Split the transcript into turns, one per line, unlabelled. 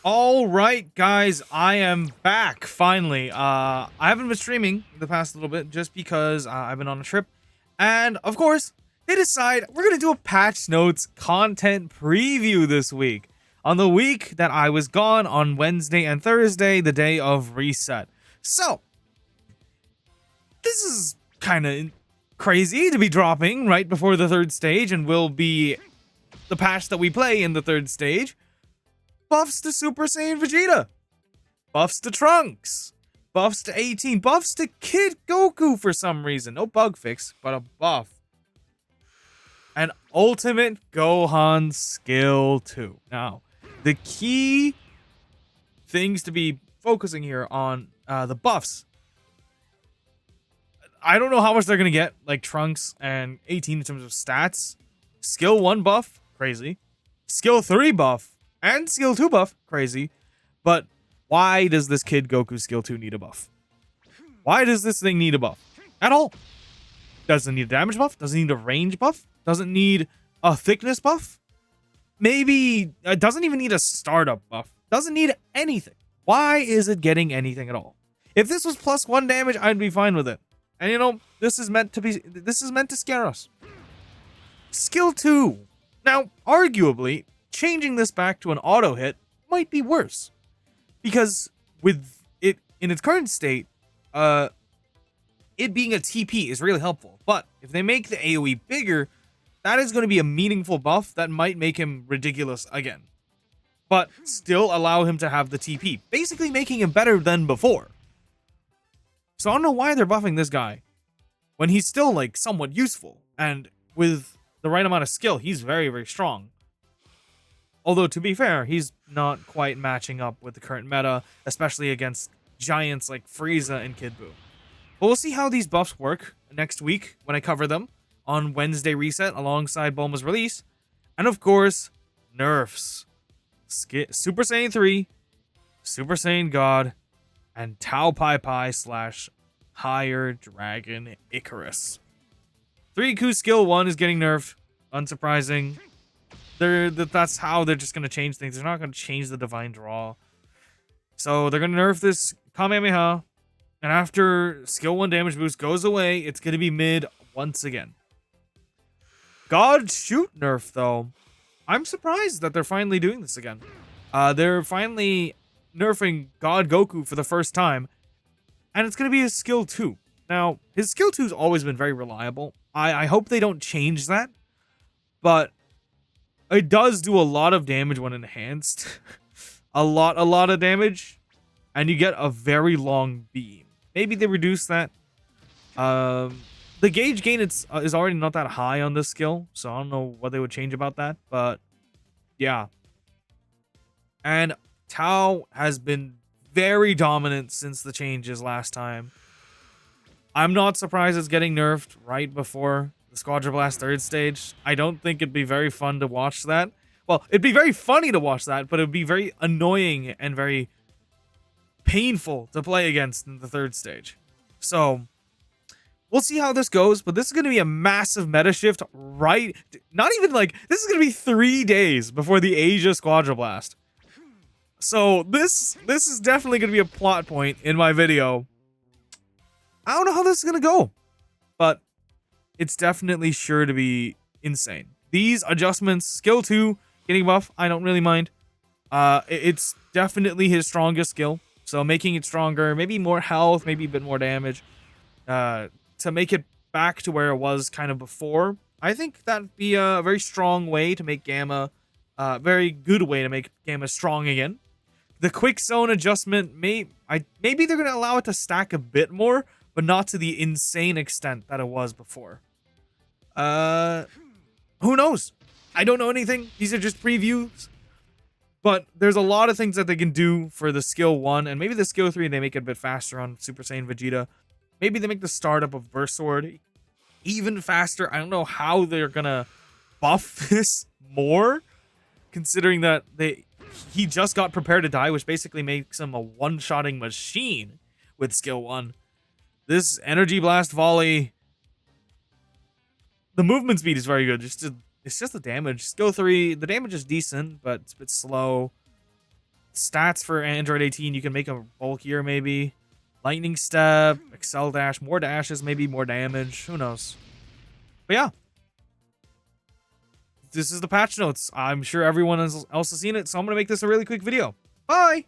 All right, guys, I am back finally. I haven't been streaming the past little bit just because I've been on a trip, and of course, they decide we're gonna do a patch notes content preview this week on the week that I was gone on Wednesday and Thursday, the day of reset. So this is kind of crazy to be dropping right before the third stage, and will be the patch that we play in the third stage. Buffs to Super Saiyan Vegeta. Buffs to Trunks. Buffs to 18. Buffs to Kid Goku for some reason. No bug fix, but a buff. And Ultimate Gohan Skill 2. Now, the key things to be focusing here on the buffs. I don't know how much they're going to get, like Trunks and 18 in terms of stats. Skill 1 buff, crazy. Skill 3 buff. And skill 2 buff, crazy. But why does this Kid Goku skill 2 need a buff? Why does this thing need a buff? At all. Doesn't need a damage buff. Doesn't need a range buff. Doesn't need a thickness buff. Maybe doesn't even need a startup buff. Doesn't need anything. Why is it getting anything at all? If this was +1 damage, I'd be fine with it. And you know, this is meant to scare us. Skill 2. Now, arguably, changing this back to an auto hit might be worse, because with it in its current state, it being a TP is really helpful. But if they make the AoE bigger, that is going to be a meaningful buff that might make him ridiculous again, but still allow him to have the TP, basically making him better than before. So I don't know why they're buffing this guy when he's still like somewhat useful, and with the right amount of skill, he's very, very strong. Although, to be fair, he's not quite matching up with the current meta, especially against giants like Frieza and Kid Buu. But we'll see how these buffs work next week when I cover them on Wednesday reset alongside Bulma's release. And of course, nerfs. Super Saiyan 3, Super Saiyan God, and Tao Pai Pai / Higher Dragon Icarus. 3Ku skill 1 is getting nerfed. Unsurprising. That's how they're just going to change things. They're not going to change the Divine Draw. So they're going to nerf this Kamehameha. And after skill 1 damage boost goes away, it's going to be mid once again. God Shoot nerf, though. I'm surprised that they're finally doing this again. They're finally nerfing God Goku for the first time. And it's going to be his skill 2. Now, his skill 2's always been very reliable. I hope they don't change that. But it does do a lot of damage when enhanced. a lot of damage. And you get a very long beam. Maybe they reduce that. The gauge gain is already not that high on this skill. So I don't know what they would change about that. But yeah. And Tao has been very dominant since the changes last time. I'm not surprised it's getting nerfed right before the Squadra Blast 3rd stage. I don't think it'd be very fun to watch that. Well, it'd be very funny to watch that, but it'd be very annoying and very painful to play against in the 3rd stage. So, we'll see how this goes, but this is going to be a massive meta shift right... Not even like... This is going to be 3 days before the Asia Squadra Blast. So, this is definitely going to be a plot point in my video. I don't know how this is going to go, but it's definitely sure to be insane. These adjustments, skill 2, getting buff, I don't really mind. It's definitely his strongest skill, so making it stronger, maybe more health, maybe a bit more damage, to make it back to where it was kind of before. I think that'd be a very strong way to make Gamma, very good way to make Gamma strong again. The quick zone adjustment, maybe they're going to allow it to stack a bit more, but not to the insane extent that it was before. Who knows? I don't know anything. These are just previews. But there's a lot of things that they can do for the skill 1, and maybe the skill 3 they make it a bit faster on Super Saiyan Vegeta. Maybe they make the startup of Burst Sword even faster. I don't know how they're gonna buff this more, considering that he just got Prepare to Die, which basically makes him a one-shotting machine with skill 1. This Energy Blast Volley, the movement speed is very good. It's just the damage. Skill 3, the damage is decent, but it's a bit slow. stats for Android 18, you can make them bulkier maybe. Lightning Step, Excel Dash, more dashes, maybe more damage. Who knows? But yeah. This is the patch notes. I'm sure everyone else has seen it, so I'm going to make this a really quick video. Bye!